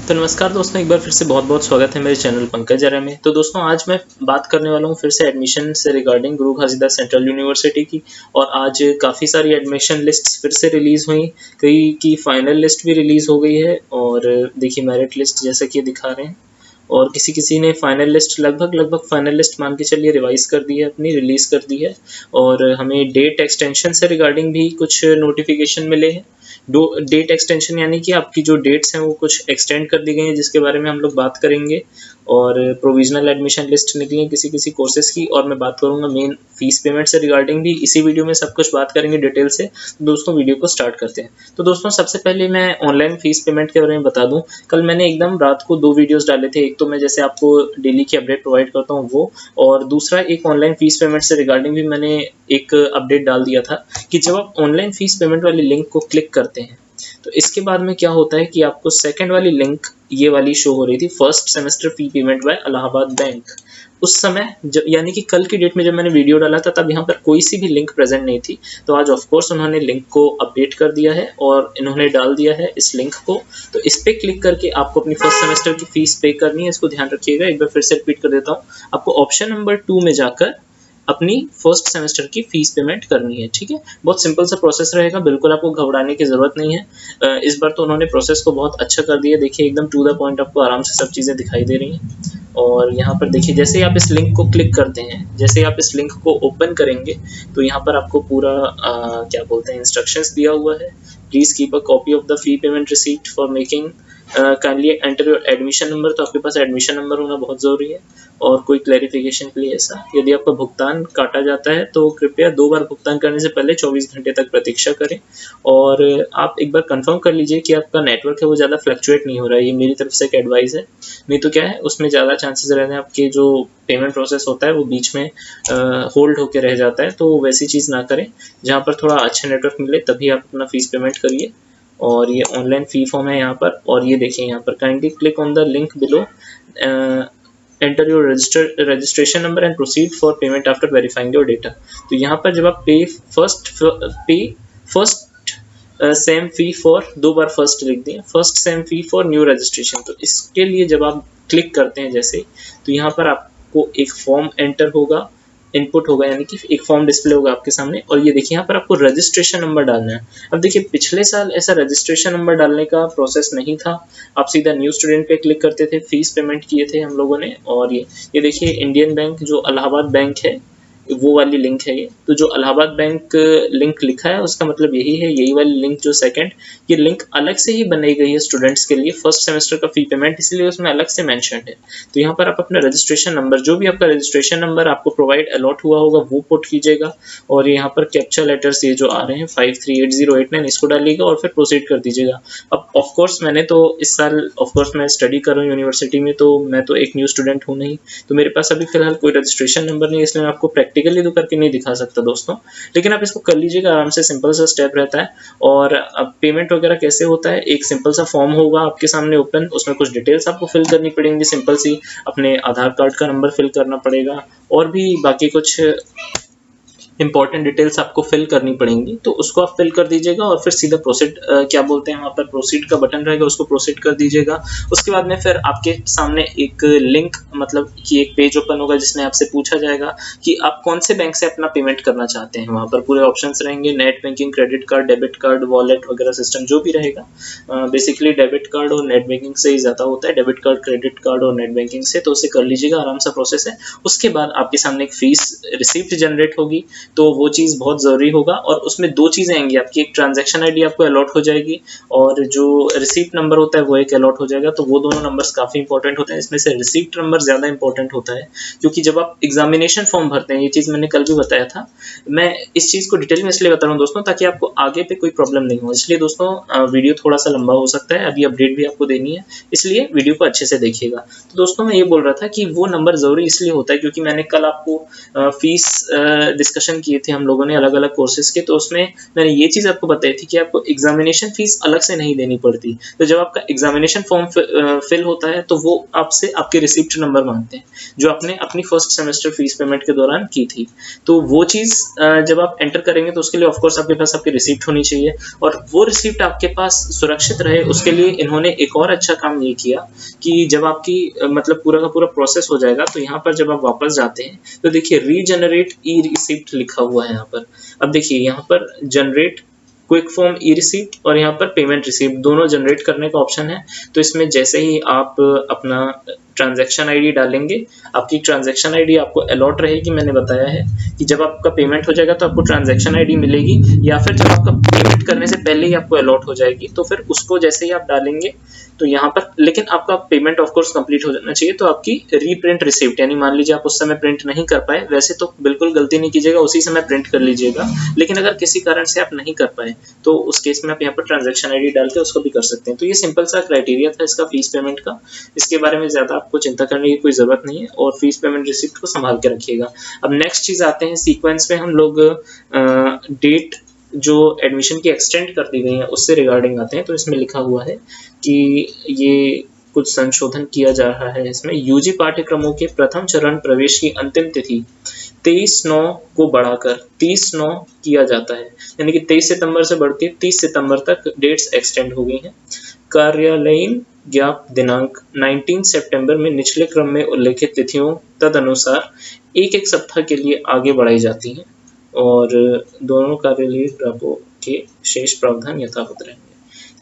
तो नमस्कार दोस्तों, एक बार फिर से बहुत बहुत स्वागत है मेरे चैनल पंकज आर्य में। तो दोस्तों आज मैं बात करने वाला हूँ फिर से एडमिशन से रिगार्डिंग गुरु घासीदास सेंट्रल यूनिवर्सिटी की। और आज काफ़ी सारी एडमिशन लिस्ट्स फिर से रिलीज़ हुई, कई की फाइनल लिस्ट भी रिलीज़ हो गई है। और देखिए मेरिट लिस्ट जैसा कि दिखा रहे हैं, और किसी किसी ने फाइनल लिस्ट लगभग फाइनल लिस्ट मान के चलिए रिवाइज कर दी है, अपनी रिलीज़ कर दी है। और हमें डेट एक्सटेंशन से रिगार्डिंग भी कुछ नोटिफिकेशन मिले हैं। डेट एक्सटेंशन यानी कि आपकी जो डेट्स हैं वो कुछ एक्सटेंड कर दी गई हैं, जिसके बारे में हम लोग बात करेंगे। और प्रोविजनल एडमिशन लिस्ट निकली है किसी किसी कोर्सेज़ की, और मैं बात करूंगा मेन फीस पेमेंट से रिगार्डिंग भी। इसी वीडियो में सब कुछ बात करेंगे डिटेल से। तो दोस्तों वीडियो को स्टार्ट करते हैं। तो दोस्तों सबसे पहले मैं ऑनलाइन फीस पेमेंट के बारे में बता दूं। कल मैंने एकदम रात को 2 वीडियोस डाले थे। एक तो मैं जैसे आपको डेली की अपडेट प्रोवाइड करता हूं वो, और दूसरा एक ऑनलाइन फीस पेमेंट से रिगार्डिंग भी मैंने एक अपडेट डाल दिया था कि जब आप ऑनलाइन फीस पेमेंट वाली लिंक को क्लिक करते हैं तो इसके बाद में क्या होता है कि आपको सेकंड वाली लिंक ये वाली शो हो रही थी, first semester fee payment by Allahabad bank. उस समय जब यानी कि कल की डेट में जब मैंने वीडियो डाला था तब यहाँ पर कोई सी भी लिंक प्रेजेंट नहीं थी। तो आज ऑफ कोर्स उन्होंने लिंक को अपडेट कर दिया है और इन्होंने डाल दिया है इस लिंक को। तो इस पे क्लिक करके आपको अपनी फर्स्ट सेमेस्टर की फीस पे करनी है। इसको ध्यान रखिएगा, एक बार फिर से रिपीट कर देता हूँ। आपको ऑप्शन नंबर 2 में जाकर अपनी फर्स्ट सेमेस्टर की फीस पेमेंट करनी है। ठीक है, बहुत सिंपल सा प्रोसेस रहेगा, बिल्कुल आपको घबराने की ज़रूरत नहीं है। इस बार तो उन्होंने प्रोसेस को बहुत अच्छा कर दिया। देखिए एकदम टू द पॉइंट आपको आराम से सब चीज़ें दिखाई दे रही हैं। और यहाँ पर देखिए जैसे ही आप इस लिंक को क्लिक करते हैं, जैसे ही आप इस लिंक को ओपन करेंगे तो यहाँ पर आपको पूरा क्या बोलते हैं इंस्ट्रक्शंस दिया हुआ है। Please keep a copy of the fee payment receipt for making kindly enter your admission number. तो आपके पास एडमिशन नंबर होना बहुत ज़रूरी है। और कोई क्लैरिफिकेशन के लिए ऐसा, यदि आपका भुगतान काटा जाता है तो कृपया 2 बार भुगतान करने से पहले 24 घंटे तक प्रतीक्षा करें। और आप एक बार कंफर्म कर लीजिए कि आपका नेटवर्क है वो ज़्यादा फ्लक्चुएट नहीं हो रहा है। ये मेरी तरफ से एक एडवाइस है, नहीं तो क्या है उसमें ज़्यादा चांसेस रहते हैं आपके जो पेमेंट प्रोसेस होता है वो बीच में होल्ड होकर रह जाता है। तो वैसी चीज़ ना करें, जहाँ पर थोड़ा अच्छा नेटवर्क मिले तभी आप अपना फीस पेमेंट करिए। और ये ऑनलाइन फ़ी फॉर्म है यहाँ पर। और ये देखिए यहाँ पर kindly click on the link below, enter your registration number and proceed for payment after verifying your data. तो यहाँ पर जब आप पे first sem fee for, 2 bar first लिख दिए, first sem fee for new registration. तो इसके लिए जब आप क्लिक करते हैं जैसे, तो यहाँ पर आपको एक फॉर्म एंटर होगा, इनपुट होगा, यानी कि एक फॉर्म डिस्प्ले होगा आपके सामने। और ये देखिए यहाँ पर आपको रजिस्ट्रेशन नंबर डालना है। अब देखिए पिछले साल ऐसा रजिस्ट्रेशन नंबर डालने का प्रोसेस नहीं था। आप सीधा न्यू स्टूडेंट पे क्लिक करते थे, फीस पेमेंट किए थे हम लोगों ने। और ये देखिए इंडियन बैंक जो इलाहाबाद बैंक है वो वाली लिंक है ये। तो जो इलाहाबाद बैंक लिंक लिखा है उसका मतलब यही है, यही वाली लिंक जो सेकंड, ये लिंक अलग से ही बनाई गई है स्टूडेंट्स के लिए फर्स्ट सेमेस्टर का फी पेमेंट, इसलिए उसमें अलग से मेंशन है। तो यहाँ पर आप अपना रजिस्ट्रेशन नंबर, जो भी आपका रजिस्ट्रेशन नंबर आपको प्रोवाइड अलॉट हुआ होगा वो पुट कीजिएगा। और यहाँ पर कैप्चा लेटर्स ये जो आ रहे हैं 538089 इसको डालिएगा और फिर प्रोसीड कर दीजिएगा। अब ऑफ कोर्स मैंने तो इस साल ऑफ कोर्स मैं स्टडी कर रहा हूँ यूनिवर्सिटी में, तो मैं तो एक न्यू स्टूडेंट हूँ नहीं, तो मेरे पास अभी फिलहाल कोई रजिस्ट्रेशन नंबर नहीं है, इसलिए मैं आपको प्रैक्टिकली तो करके नहीं दिखा सकता दोस्तों। लेकिन आप इसको कर लीजिएगा आराम से, सिंपल सा स्टेप रहता है। और अब पेमेंट वगैरह कैसे होता है, एक सिंपल सा फॉर्म होगा आपके सामने ओपन, उसमें कुछ डिटेल्स आपको फिल करनी पड़ेंगी सिंपल सी। अपने आधार कार्ड का नंबर फिल करना पड़ेगा और भी बाकी कुछ इंपॉर्टेंट डिटेल्स आपको फिल करनी पड़ेंगी, तो उसको आप फिल कर दीजिएगा और फिर सीधा प्रोसीड क्या बोलते हैं वहाँ पर प्रोसीड का बटन रहेगा, उसको प्रोसीड कर दीजिएगा। उसके बाद में फिर आपके सामने एक लिंक मतलब कि एक पेज ओपन होगा जिसमें आपसे पूछा जाएगा कि आप कौन से बैंक से अपना पेमेंट करना चाहते हैं। वहाँ पर पूरे ऑप्शंस रहेंगे, net banking, credit card, debit card, wallet वगैरह सिस्टम जो भी रहेगा। बेसिकली डेबिट कार्ड और नेट बैंकिंग से ही ज़्यादा होता है, डेबिट कार्ड, क्रेडिट कार्ड और नेट बैंकिंग से, तो उसे कर लीजिएगा, आराम सा प्रोसेस है। उसके बाद आपके सामने एक फीस रिसिप्ट जनरेट होगी, तो वो चीज़ बहुत ज़रूरी होगा। और उसमें 2 चीज़ें आएंगी आपकी, एक ट्रांजैक्शन आईडी आपको अलॉट हो जाएगी और जो रिसीप्ट नंबर होता है वो एक अलॉट हो जाएगा। तो वो दोनों नंबर्स काफ़ी इंपॉर्टेंट होते हैं। इसमें से रिसीप्ट नंबर ज़्यादा इंपॉर्टेंट होता है, क्योंकि जब आप एग्जामिनेशन फॉर्म भरते हैं, ये चीज़ मैंने कल भी बताया था, मैं इस चीज़ को डिटेल में इसलिए बता रहा हूँ दोस्तों ताकि आपको आगे पे कोई प्रॉब्लम नहीं हो। इसलिए दोस्तों वीडियो थोड़ा सा लंबा हो सकता है, अभी अपडेट भी आपको देनी है, इसलिए वीडियो को अच्छे से देखिएगा। तो दोस्तों मैं ये बोल रहा था कि वो नंबर ज़रूरी इसलिए होता है क्योंकि मैंने कल आपको फीस डिस्कशन एडमिशन किए थे हम लोगों ने अलग अलग कोर्सेज के, तो उसमें मैंने ये चीज़ आपको बताई थी कि आपको एग्जामिनेशन फीस अलग से नहीं देनी पड़ती। तो जब आपका एग्जामिनेशन फॉर्म फिल होता है तो वो आपसे आपके रिसिप्ट नंबर मांगते हैं जो आपने अपनी फर्स्ट सेमेस्टर फीस पेमेंट के दौरान की थी। तो वो चीज़ जब आप एंटर करेंगे तो उसके लिए ऑफकोर्स आपके पास आपकी रिसिप्ट होनी चाहिए, और वो रिसिप्ट आपके पास सुरक्षित रहे उसके लिए इन्होंने एक और अच्छा काम ये किया कि जब आपकी मतलब पूरा का पूरा प्रोसेस हो जाएगा तो यहाँ पर जब आप वापस जाते हैं तो देखिए रीजनरेट ई रिसिप्ट लिखा हुआ है यहाँ पर। अब देखिए यहाँ पर जनरेट क्विक फॉर्म ई रिसीप्ट और यहाँ पर पेमेंट रिसीप्ट दोनों जनरेट करने का ऑप्शन है। तो इसमें जैसे ही आप अपना ट्रांजैक्शन आईडी डालेंगे, आपकी ट्रांजैक्शन आईडी आपको अलॉट रहेगी। मैंने बताया है कि जब आपका पेमेंट हो जाएगा तो आपको ट्रांजैक्शन आईडी मिलेगी, या फिर जब आपका पेमेंट करने से पहले ही आपको अलॉट हो जाएगी। तो फिर उसको जैसे ही आप डालेंगे तो यहाँ पर, लेकिन आपका पेमेंट ऑफ कोर्स कंप्लीट हो जाना चाहिए। तो आपकी रीप्रिंट रिसिप्ट, यानी मान लीजिए आप उस समय प्रिंट नहीं कर पाए, वैसे तो बिल्कुल गलती नहीं कीजिएगा, उसी समय प्रिंट कर लीजिएगा। लेकिन अगर किसी कारण से आप नहीं कर पाए तो उस केस में आप यहाँ पर ट्रांजैक्शन आईडी डाल के उसको भी कर सकते हैं। तो ये सिंपल सा क्राइटेरिया था इसका फीस पेमेंट का। इसके बारे में ज़्यादा आपको चिंता करने की कोई ज़रूरत नहीं है, और फीस पेमेंट रिसिप्ट को संभाल के रखिएगा। अब नेक्स्ट चीज़ आते हैं सीक्वेंस में, हम लोग डेट जो एडमिशन की एक्सटेंड कर दी गई है उससे रिगार्डिंग आते हैं। तो इसमें लिखा हुआ है कि ये कुछ संशोधन किया जा रहा है। इसमें यूजी पाठ्यक्रमों के प्रथम चरण प्रवेश की अंतिम तिथि 23/9 को बढ़ाकर 30/9 किया जाता है, यानी कि 23 सितंबर से बढ़ के 30 सितंबर तक डेट्स एक्सटेंड हो गई हैं। कार्यालयीन ज्ञाप दिनांक 19 सितंबर में निचले क्रम में उल्लेखित तिथियों तदनुसार एक एक सप्ताह के लिए आगे बढ़ाई जाती हैं, और दोनों कार्यालयीन ज्ञापों के शेष प्रावधान यथावत रहेंगे।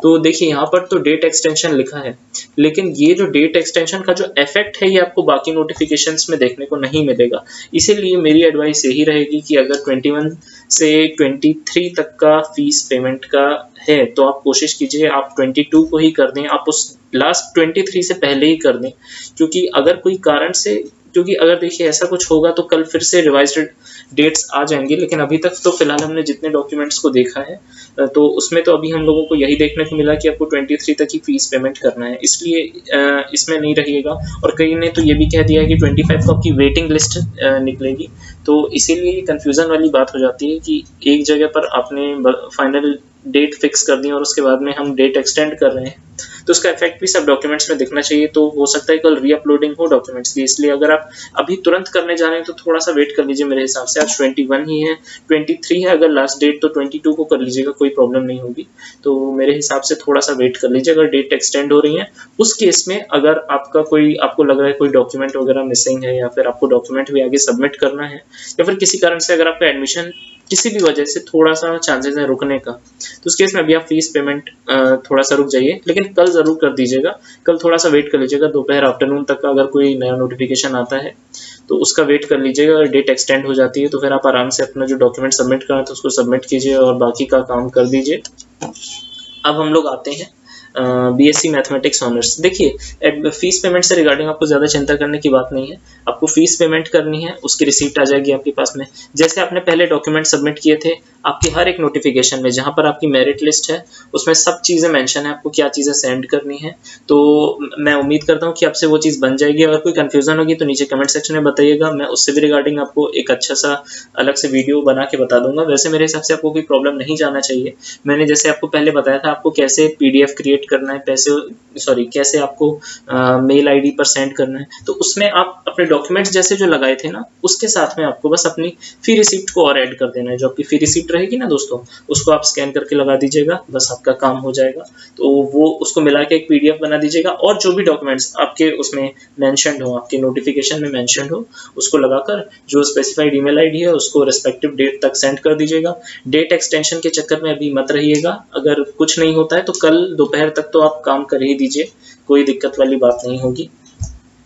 तो देखिए यहाँ पर तो डेट एक्सटेंशन लिखा है, लेकिन ये जो डेट एक्सटेंशन का जो इफेक्ट है ये आपको बाकी नोटिफिकेशंस में देखने को नहीं मिलेगा। इसीलिए मेरी एडवाइस यही रहेगी कि अगर 21 से 23 तक का फीस पेमेंट का है तो आप कोशिश कीजिए आप 22 को ही कर दें, आप उस लास्ट 23 से पहले ही कर दें। क्योंकि अगर कोई कारण से, क्योंकि अगर देखिए ऐसा कुछ होगा तो कल फिर से रिवाइज्ड डेट्स आ जाएंगी, लेकिन अभी तक तो फिलहाल हमने जितने डॉक्यूमेंट्स को देखा है तो उसमें तो अभी हम लोगों को यही देखने को मिला कि आपको 23 तक ही फीस पेमेंट करना है, इसलिए इसमें नहीं रहिएगा। और कई ने तो ये भी कह दिया है कि 25 को आपकी वेटिंग लिस्ट निकलेगी, तो इसीलिए कंफ्यूजन वाली बात हो जाती है कि एक जगह पर आपने फाइनल डेट फिक्स कर दी और उसके बाद में हम डेट एक्सटेंड कर रहे हैं, तो उसका इफेक्ट भी सब डॉक्यूमेंट्स में दिखना चाहिए। तो हो सकता है कल रीअपलोडिंग हो डॉक्यूमेंट्स की, इसलिए अगर आप अभी तुरंत करने जा रहे हैं तो थोड़ा सा वेट कर लीजिए। मेरे हिसाब से आज 21 ही है, 23 है अगर लास्ट डेट, तो 22 को कर लीजिएगा, कोई प्रॉब्लम नहीं होगी। तो मेरे हिसाब से थोड़ा सा वेट कर लीजिए। अगर डेट एक्सटेंड हो रही है उस केस में, अगर आपका कोई, आपको लग रहा है कोई डॉक्यूमेंट वगैरह मिसिंग है, या फिर आपको डॉक्यूमेंट भी आगे सबमिट करना है, या फिर किसी कारण से अगर आपका एडमिशन किसी भी वजह से थोड़ा सा चांसेस है रुकने का, तो उस केस में अभी आप फीस पेमेंट थोड़ा सा रुक जाइए, लेकिन कल ज़रूर कर दीजिएगा। कल थोड़ा सा वेट कर लीजिएगा, दोपहर आफ्टरनून तक का अगर कोई नया नोटिफिकेशन आता है तो उसका वेट कर लीजिएगा। अगर डेट एक्सटेंड हो जाती है तो फिर आप आराम से अपना जो डॉक्यूमेंट सबमिट करना है तो उसको सबमिट कीजिए और बाकी का काम कर दीजिए। अब हम लोग आते हैं बीएससी मैथमेटिक्स ऑनर्स। देखिए फीस पेमेंट से रिगार्डिंग आपको ज़्यादा चिंता करने की बात नहीं है। आपको फीस पेमेंट करनी है, उसकी रिसीप्ट आ जाएगी आपके पास में। जैसे आपने पहले डॉक्यूमेंट सबमिट किए थे, आपकी हर एक नोटिफिकेशन में जहाँ पर आपकी मेरिट लिस्ट है उसमें सब चीज़ें मेंशन है, आपको क्या चीज़ें सेंड करनी है। तो मैं उम्मीद करता हूँ कि आपसे वो चीज़ बन जाएगी। अगर कोई कन्फ्यूज़न होगी तो नीचे कमेंट सेक्शन में बताइएगा, मैं उससे भी रिगार्डिंग आपको एक अच्छा सा अलग से वीडियो बना के बता दूंगा। वैसे मेरे हिसाब से आपको कोई प्रॉब्लम नहीं जाना चाहिए। मैंने जैसे आपको पहले बताया था आपको कैसे PDF क्रिएट करना है, कैसे आपको मेल आईडी पर सेंड करना है, तो उसमें आप अपने डॉक्यूमेंट्स जैसे जो लगाए थे ना, उसके साथ में आपको बस अपनी फी रिसिप्ट को और ऐड कर देना है। जो आपकी फी रिसिप्ट रहेगी ना दोस्तों, उसको आप स्कैन करके लगा दीजिएगा, बस आपका काम हो जाएगा। तो वो उसको मिला के एक PDF बना दीजिएगा, और जो भी डॉक्यूमेंट्स आपके उसमें मेंशन्ड हो, आपके नोटिफिकेशन में मेंशन्ड हो, उसको लगाकर जो स्पेसिफाइड ईमेल आईडी है उसको रिस्पेक्टिव डेट तक सेंड कर दीजिएगा। डेट एक्सटेंशन के चक्कर में अभी मत रहिएगा। अगर कुछ नहीं होता है तो कल दोपहर तक तो आप काम कर ही दीजिए, कोई दिक्कत वाली बात नहीं होगी।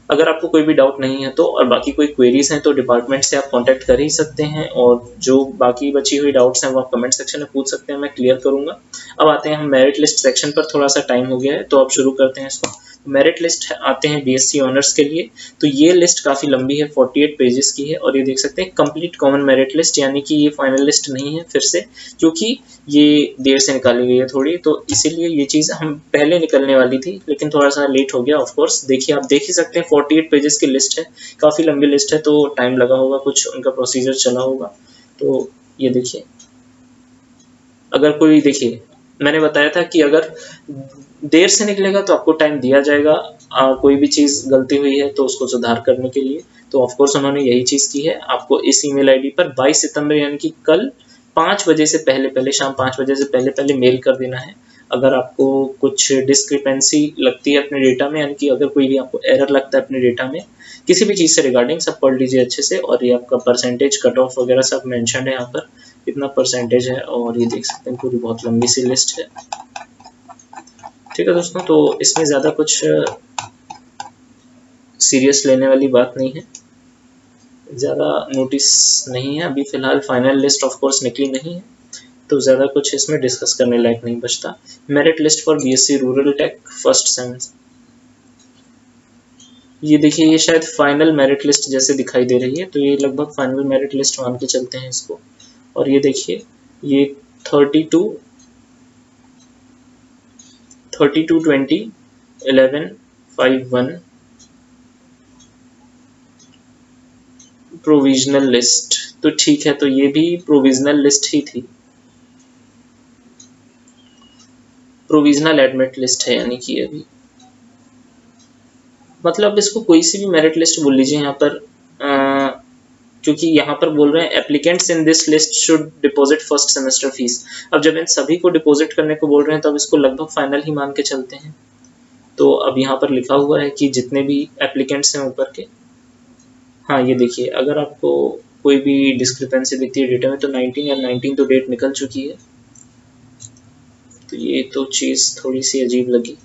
अगर आपको कोई भी डाउट नहीं है तो, और बाकी कोई क्वेरीज हैं तो डिपार्टमेंट से आप कांटेक्ट कर ही सकते हैं, और जो बाकी बची हुई डाउट्स हैं वो आप कमेंट सेक्शन में पूछ सकते हैं, मैं क्लियर करूंगा। अब आते हैं हम मेरिट लिस्ट सेक्शन पर, थोड़ा सा टाइम हो गया है तो अब शुरू करते हैं इसको। मेरिट लिस्ट आते हैं बीएससी ऑनर्स के लिए, तो ये लिस्ट काफ़ी लंबी है, 48 पेजेस की है, और ये देख सकते हैं कंप्लीट कॉमन मेरिट लिस्ट, यानी कि ये फाइनल लिस्ट नहीं है फिर से, क्योंकि ये देर से निकाली गई है थोड़ी, तो इसीलिए ये चीज़ हम पहले निकलने वाली थी लेकिन थोड़ा सा लेट हो गया। ऑफ कोर्स देखिए, आप देख ही सकते हैं 48 पेजेस की लिस्ट है, काफ़ी लंबी लिस्ट है, तो टाइम लगा होगा, कुछ उनका प्रोसीजर चला होगा। तो ये देखिए, अगर कोई, देखिए मैंने बताया था कि अगर देर से निकलेगा तो आपको टाइम दिया जाएगा, कोई भी चीज़ गलती हुई है तो उसको सुधार करने के लिए। तो ऑफ कोर्स उन्होंने यही चीज़ की है। आपको इस ईमेल आईडी पर 22 सितंबर यानी कि कल 5 बजे से पहले पहले, शाम 5 बजे से पहले पहले मेल कर देना है। अगर आपको कुछ डिस्क्रिपेंसी लगती है अपने डेटा में, यानी कि अगर कोई भी आपको एरर लगता है अपने डेटा में किसी भी चीज़ से रिगार्डिंग, सब पढ़ लीजिए अच्छे से। और ये आपका परसेंटेज, कट ऑफ वगैरह सब मेंशन है यहाँ पर, कितना परसेंटेज है, और ये देख सकते हैं पूरी बहुत लंबी सी लिस्ट है। ठीक है दोस्तों, तो इसमें ज़्यादा कुछ सीरियस लेने वाली बात नहीं है, ज़्यादा नोटिस नहीं है। अभी फ़िलहाल फाइनल लिस्ट ऑफ कोर्स निकली नहीं है, तो ज़्यादा कुछ इसमें डिस्कस करने लायक नहीं बचता। Merit list for BSc rural tech first sem, ये देखिए, ये शायद फाइनल मेरिट लिस्ट जैसे दिखाई दे रही है, तो ये लगभग फाइनल मेरिट लिस्ट मान के चलते हैं इसको। और ये देखिए, ये 32 20 11 51 प्रोविजनल लिस्ट, तो ठीक है, तो ये भी प्रोविजनल लिस्ट ही थी, प्रोविजनल एडमिट लिस्ट है, यानी कि अभी मतलब इसको कोई सी भी मेरिट लिस्ट बोल लीजिए यहाँ पर, क्योंकि यहाँ पर बोल रहे हैं applicants in this list should deposit first semester fees. अब जब इन सभी को डिपॉजिट करने को बोल रहे हैं, तब इसको लगभग फाइनल ही मान के चलते हैं। तो अब यहाँ पर लिखा हुआ है कि जितने भी एप्लीकेंट्स हैं ऊपर के, हाँ ये देखिए, अगर आपको कोई भी डिस्क्रिपेंसी दिखती है डेटा में, तो 19 या 19 तो डेट निकल चुकी है, तो ये तो चीज़ थोड़ी सी अजीब लगी।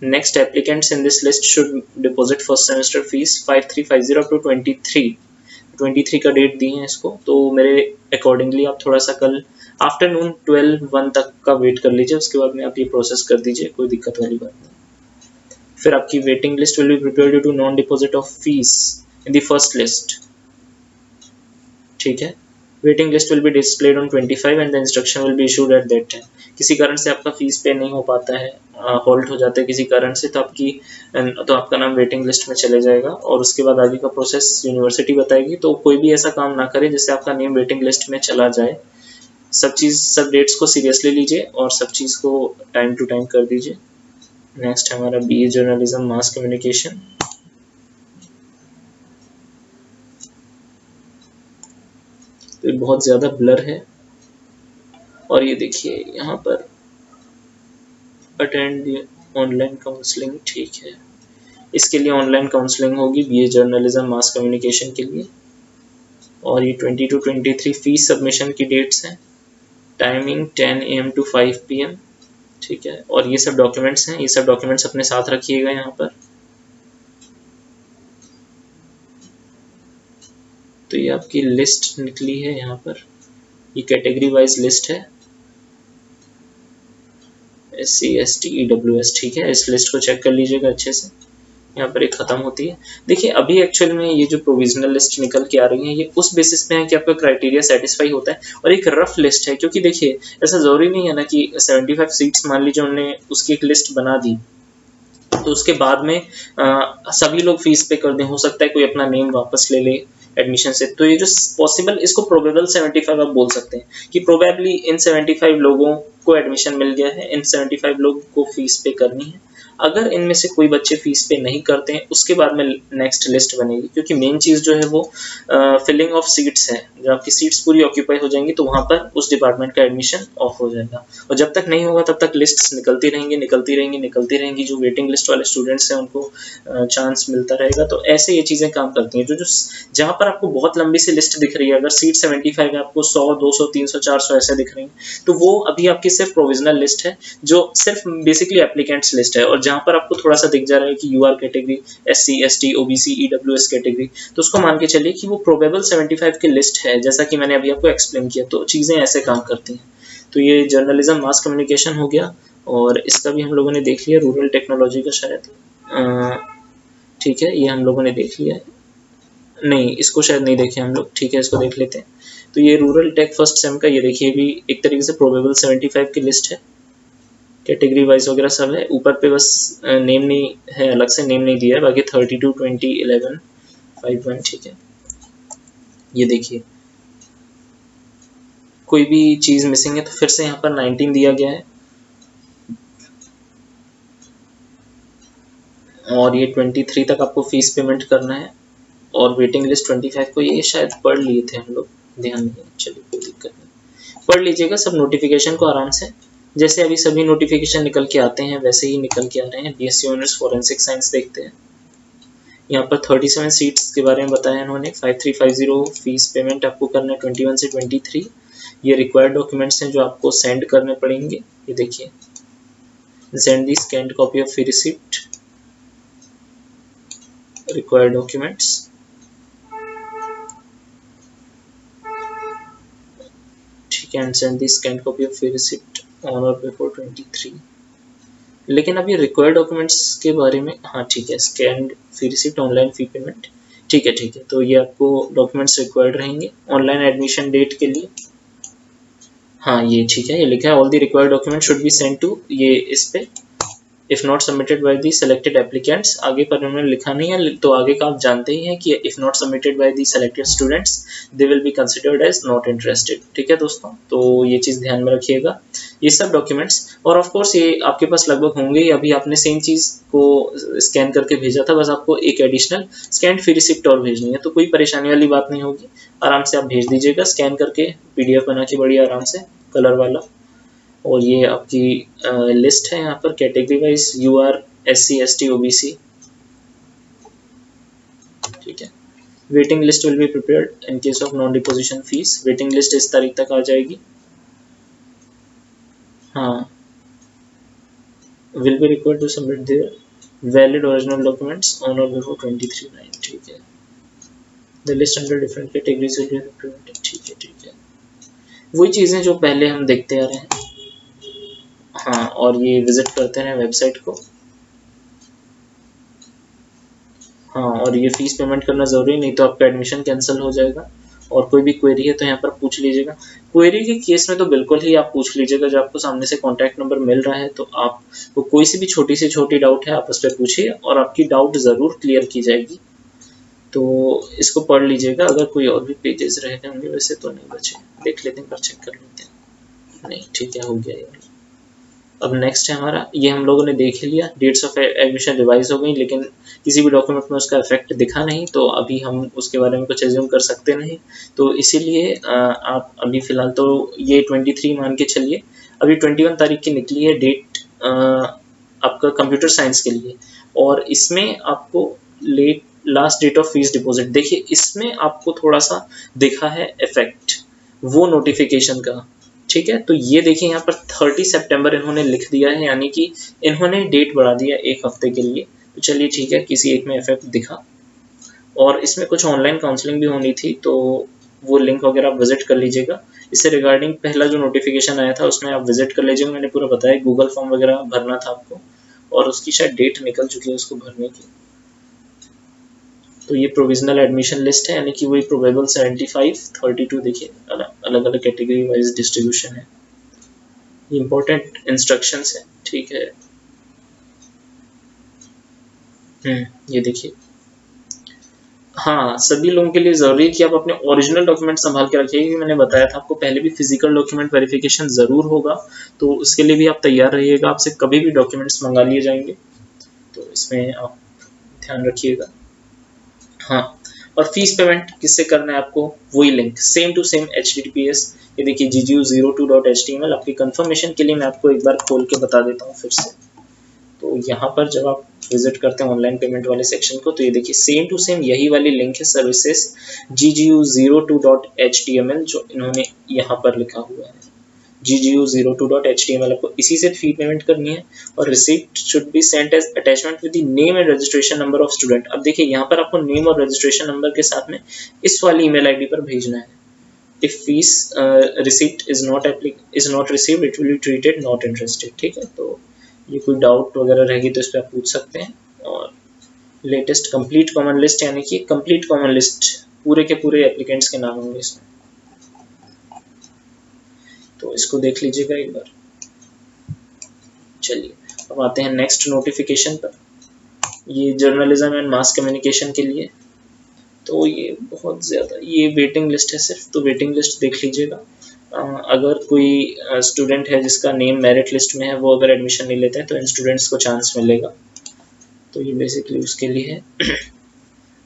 Next, applicants in this list should deposit first semester fees 5350 up to 23 का डेट दी है इसको। तो मेरे अकॉर्डिंगली आप थोड़ा सा कल आफ्टरनून 12-1 तक का वेट कर लीजिए, उसके बाद में आप ये प्रोसेस कर दीजिए, कोई दिक्कत वाली बात नहीं। फिर आपकी waiting list will be prepared due to non deposit of fees in the first list, ठीक है। Waiting list will be displayed on 25 and the instruction will be issued at that time. किसी कारण से आपका फीस पे नहीं हो पाता है, होल्ड हो जाता है किसी कारण से, तो आपका नाम वेटिंग लिस्ट में चले जाएगा, और उसके बाद आगे का प्रोसेस यूनिवर्सिटी बताएगी। तो कोई भी ऐसा काम ना करे जिससे आपका नेम वेटिंग लिस्ट में चला जाए। सब डेट्स को सीरियसली लीजिए और सब चीज़ को टाइम टू टाइम कर दीजिए। नेक्स्ट हमारा बीए जर्नलिज्म मास कम्युनिकेशन, तो बहुत ज़्यादा ब्लर है। और ये देखिए यहाँ पर अटेंड ऑनलाइन काउंसलिंग, ठीक है, इसके लिए ऑनलाइन काउंसलिंग होगी बीए जर्नलिज्म मास कम्युनिकेशन के लिए। और ये 20 to 23 फीस सबमिशन की डेट्स हैं, टाइमिंग 10 AM to 5 PM, ठीक है। और ये सब डॉक्यूमेंट्स हैं, ये सब डॉक्यूमेंट्स अपने साथ रखिएगा यहाँ पर। तो ये आपकी लिस्ट निकली है यहाँ पर, ये कैटेगरी वाइज लिस्ट है, SC ST EWS, ठीक है। इस लिस्ट को चेक कर लीजिएगा अच्छे से, यहाँ पर एक खत्म होती है। देखिए अभी एक्चुअल में ये जो प्रोविजनल लिस्ट निकल के आ रही है, ये उस बेसिस पे है कि आपका क्राइटेरिया सेटिस्फाई होता है, और एक रफ लिस्ट है, क्योंकि देखिए ऐसा जरूरी नहीं है ना कि 75 सीट्स मान लीजिए उन्होंने उसकी एक लिस्ट बना दी, तो उसके बाद में सभी लोग फीस पे कर दें, हो सकता है कोई अपना नेम वापस ले ले एडमिशन से। तो ये जो पॉसिबल, इसको प्रोबेबल 75 आप बोल सकते हैं कि प्रोबेबली इन 75 लोगों को एडमिशन मिल गया है, इन 75 लोगों को फीस पे करनी है। अगर इनमें से कोई बच्चे फीस पे नहीं करते हैं, उसके बाद में नेक्स्ट लिस्ट बनेगी, क्योंकि मेन चीज़ जो है वो फिलिंग ऑफ सीट्स है। जब आपकी सीट्स पूरी ऑक्यूपाई हो जाएंगी तो वहाँ पर उस डिपार्टमेंट का एडमिशन ऑफ हो जाएगा, और जब तक नहीं होगा तब तक लिस्ट्स निकलती रहेंगी। जो वेटिंग लिस्ट वाले स्टूडेंट्स हैं उनको चांस मिलता रहेगा। तो ऐसे ये चीज़ें काम करती हैं। जो जहाँ पर आपको बहुत लंबी सी लिस्ट दिख रही है, अगर सीट 75 है, आपको 100 200 300 400 ऐसे दिख रही हैं, तो वो अभी आपकी सिर्फ प्रोविजनल लिस्ट है, जो सिर्फ बेसिकली एप्लीकेंट्स लिस्ट है। और जहाँ पर आपको थोड़ा सा दिख जा रहा है कि UR category, SC ST OBC EWS category, तो उसको मान के चलिए कि वो प्रोबेबल 75 की लिस्ट है, जैसा कि मैंने अभी आपको एक्सप्लेन किया। तो चीज़ें ऐसे काम करती हैं। तो ये जर्नलिज्म मास कम्युनिकेशन हो गया, और इसका भी हम लोगों ने देख लिया, रूरल टेक्नोलॉजी का शायद, ठीक है, ये हम लोगों ने देख लिया है, नहीं इसको शायद नहीं देखे हम लोग, ठीक है, इसको देख लेते हैं। तो ये रूरल टेक फर्स्ट सेम का, ये देखिए भी एक तरीके से प्रोबेबल 75 की लिस्ट है, कैटेगरी वाइज वगैरह सब है। ऊपर पे बस नेम नहीं है, अलग से नेम नहीं दिया है, बाकी 32 20 11 51, ठीक है। ये देखिए कोई भी चीज़ मिसिंग है तो फिर से यहाँ पर 19 दिया गया है, और ये 23 तक आपको फीस पेमेंट करना है, और वेटिंग लिस्ट 25 को, ये शायद पढ़ लिए थे हम लोग, ध्यान नहीं है, चलिए कोई दिक्कत नहीं, पढ़ लीजिएगा सब नोटिफिकेशन को आराम से। जैसे अभी सभी नोटिफिकेशन निकल के आते हैं वैसे ही निकल के आ रहे हैं। बीएससी ऑनर्स फॉरेंसिक साइंस देखते हैं, यहाँ पर 37 सीट्स के बारे में बताया इन्होंने। 5350 फीस पेमेंट आपको करना है 21 से 23। ये रिक्वायर्ड डॉक्यूमेंट्स हैं जो आपको सेंड करने पड़ेंगे, ये देखिए, send the scanned copy of fee receipt, required documents, ठीक है, and send the scanned copy of fee receipt on or before 23। लेकिन अब ये रिक्वायर्ड डॉक्यूमेंट्स के बारे में, हाँ ठीक है, scanned fee receipt, online fee payment, ठीक है ठीक है, तो ये आपको डॉक्यूमेंट्स रिक्वायर्ड रहेंगे ऑनलाइन एडमिशन डेट के लिए। हाँ ये ठीक है, ये लिखा है all the required document should be send to, ये इस पे if not submitted by the selected applicants, आगे पर उन्होंने लिखा नहीं है, तो आगे का आप जानते ही हैं कि if not submitted by the selected students they will be considered as not interested, ठीक है दोस्तों, तो ये चीज़ ध्यान में रखिएगा, ये सब डॉक्यूमेंट्स। और ऑफ कोर्स ये आपके पास लगभग होंगे ही, अभी आपने सेम चीज़ को स्कैन करके भेजा था, बस आपको एक एडिशनल स्कैन फी रिसिप्ट और भेजनी है, तो कोई परेशानी वाली बात नहीं होगी, आराम से आप भेज दीजिएगा स्कैन करके, PDF बना के बढ़िया आराम से कलर वाला। और ये आपकी लिस्ट है यहाँ पर category wise, UR SC ST OBC, ठीक है। Waiting list will be prepared in case of non deposition fees, waiting list इस तारीख तक आ जाएगी। हाँ, will be required to submit their valid original documents on or before 23/9, ठीक है। The list under different categories will be prepared, ठीक है ठीक है, वही चीज़ें जो पहले हम देखते आ रहे हैं। हाँ, और ये विजिट करते हैं वेबसाइट को। हाँ, और ये फीस पेमेंट करना ज़रूरी, नहीं तो आपका एडमिशन कैंसिल हो जाएगा। और कोई भी क्वेरी है तो यहाँ पर पूछ लीजिएगा, क्वेरी के केस में तो बिल्कुल ही आप पूछ लीजिएगा, जब आपको सामने से कॉन्टैक्ट नंबर मिल रहा है तो आपको कोई सी भी छोटी से छोटी डाउट है आप उस पर पूछिए, और आपकी डाउट ज़रूर क्लियर की जाएगी। तो इसको पढ़ लीजिएगा, अगर कोई और भी पेजेस रह गए होंगे, वैसे तो नहीं बचे, देख लेते हैं, पर चेक कर लेते हैं, नहीं ठीक है, हो गया यार। अब नेक्स्ट है हमारा, ये हम लोगों ने देख ही लिया, डेट्स ऑफ एडमिशन रिवाइज हो गई, लेकिन किसी भी डॉक्यूमेंट में उसका इफेक्ट दिखा नहीं, तो अभी हम उसके बारे में कुछ एज्यूम कर सकते नहीं, तो इसीलिए आप अभी फ़िलहाल तो ये 23 मान के चलिए। अभी 21 तारीख की निकली है डेट आपका कंप्यूटर साइंस के लिए, और इसमें आपको last date of fees deposit, देखिए इसमें आपको थोड़ा सा दिखा है इफेक्ट वो नोटिफिकेशन का, ठीक है। तो ये देखिए यहाँ पर 30 सितंबर इन्होंने लिख दिया है, यानी कि इन्होंने डेट बढ़ा दिया एक हफ्ते के लिए, तो चलिए ठीक है, किसी एक में इफेक्ट दिखा। और इसमें कुछ ऑनलाइन काउंसलिंग भी होनी थी, तो वो लिंक वगैरह आप विजिट कर लीजिएगा। इससे रिगार्डिंग पहला जो नोटिफिकेशन आया था उसमें आप विजिट कर लीजिएगा, मैंने पूरा बताया, गूगल फॉर्म वगैरह भरना था आपको, और उसकी शायद डेट निकल चुकी है उसको भरने की। तो ये प्रोविजनल एडमिशन लिस्ट है, यानी कि वही प्रोबेबल 75 32, देखिए अलग अलग कैटेगरी वाइज डिस्ट्रीब्यूशन है, इम्पोर्टेंट इंस्ट्रक्शंस है, ठीक है। ये देखिए, हाँ सभी लोगों के लिए ज़रूरी है कि आप अपने ओरिजिनल डॉक्यूमेंट संभाल के रखिए, क्योंकि मैंने बताया था आपको पहले भी फिजिकल डॉक्यूमेंट वेरिफिकेशन ज़रूर होगा, तो उसके लिए भी आप तैयार रहिएगा, आपसे कभी भी डॉक्यूमेंट्स मंगा लिए जाएंगे, तो इसमें आप ध्यान रखिएगा। हाँ, और फीस पेमेंट किससे करना है आपको, वही link same to same HTTPS, ये देखिए ggu02.html, आपकी कंफर्मेशन के लिए मैं आपको एक बार खोल के बता देता हूँ फिर से। तो यहाँ पर जब आप विजिट करते हैं ऑनलाइन पेमेंट वाले सेक्शन को, तो ये देखिए सेम टू सेम यही वाली लिंक है, सर्विसेज ggu02.html, जो इन्होंने यहाँ पर लिखा हुआ है ggu02.html, आपको इसी से फी पेमेंट करनी है, और receipt should be sent as attachment with the name and registration number of student. अब देखिए यहाँ पर आपको नेम और रजिस्ट्रेशन नंबर के साथ में इस वाली email ID पर भेजना है। If fees receipt is not received it will be treated not interested, ठीक है। तो ये कोई डाउट वगैरह रहेगी तो इस पर आप पूछ सकते हैं। और लेटेस्ट कंप्लीट कॉमन लिस्ट, यानी कि कंप्लीट कॉमन लिस्ट पूरे के पूरे एप्लीकेंट्स के नाम होंगे इसमें, तो इसको देख लीजिएगा एक बार। चलिए अब आते हैं नेक्स्ट नोटिफिकेशन पर, ये जर्नलिज्म एंड मास कम्युनिकेशन के लिए, तो ये बहुत ज़्यादा, ये वेटिंग लिस्ट है सिर्फ, तो वेटिंग लिस्ट देख लीजिएगा। अगर कोई स्टूडेंट है जिसका नेम मेरिट लिस्ट में है, वो अगर एडमिशन नहीं लेते हैं तो इन स्टूडेंट्स को चांस मिलेगा। तो ये बेसिकली उसके लिए है।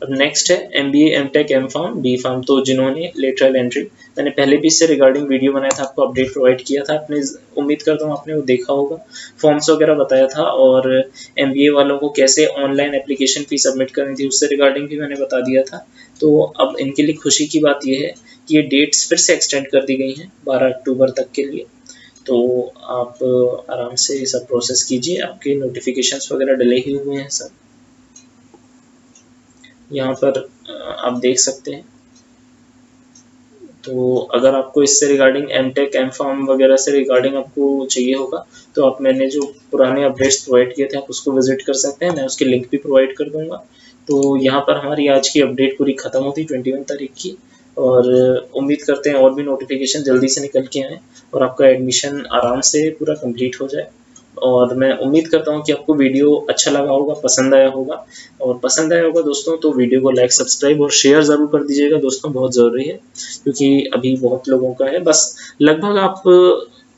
अब नेक्स्ट है MBA M.Tech M.Pharm B.Pharm, तो जिन्होंने लेटरल एंट्री, मैंने पहले भी इससे रिगार्डिंग वीडियो बनाया था, आपको अपडेट प्रोवाइड किया था, आपने उम्मीद करता हूँ आपने वो देखा होगा, फॉर्म्स वगैरह बताया था, और MBA वालों को कैसे ऑनलाइन एप्लीकेशन फी सबमिट करनी थी उससे रिगार्डिंग भी मैंने बता दिया था। तो अब इनके लिए खुशी की बात यह है कि ये डेट्स फिर से एक्सटेंड कर दी गई हैं 12 अक्टूबर तक के लिए। तो आप आराम से सब प्रोसेस कीजिए, आपके नोटिफिकेशंस वगैरह डिले ही हुए हैं सब, यहाँ पर आप देख सकते हैं। तो अगर आपको इससे रिगार्डिंग M.Tech M.Pharm वगैरह से रिगार्डिंग आपको चाहिए होगा तो आप, मैंने जो पुराने अपडेट्स प्रोवाइड किए थे आप उसको विजिट कर सकते हैं, मैं उसकी लिंक भी प्रोवाइड कर दूंगा। तो यहाँ पर हमारी आज की अपडेट पूरी ख़त्म होती 21 तारीख की, और उम्मीद करते हैं और भी नोटिफिकेशन जल्दी से निकल के आएँ और आपका एडमिशन आराम से पूरा कंप्लीट हो जाए। और मैं उम्मीद करता हूँ कि आपको वीडियो अच्छा लगा होगा, पसंद आया होगा, और पसंद आया होगा दोस्तों तो वीडियो को लाइक, सब्सक्राइब और शेयर ज़रूर कर दीजिएगा दोस्तों, बहुत ज़रूरी है, क्योंकि अभी बहुत लोगों का है। बस लगभग आप,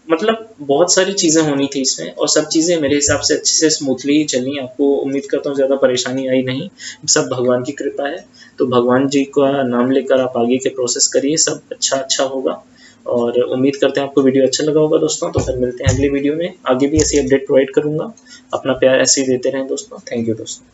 मतलब बहुत सारी चीज़ें होनी थी इसमें, और सब चीज़ें मेरे हिसाब से अच्छे से स्मूथली ही चली। आपको उम्मीद करता हूँ ज़्यादा परेशानी आई नहीं, सब भगवान की कृपा है। तो भगवान जी का नाम लेकर आप आगे के प्रोसेस करिए, सब अच्छा होगा। और उम्मीद करते हैं आपको वीडियो अच्छा लगा होगा दोस्तों। तो फिर मिलते हैं अगली वीडियो में, आगे भी ऐसी अपडेट प्रोवाइड करूँगा। अपना प्यार ऐसे ही देते रहें दोस्तों। थैंक यू दोस्तों।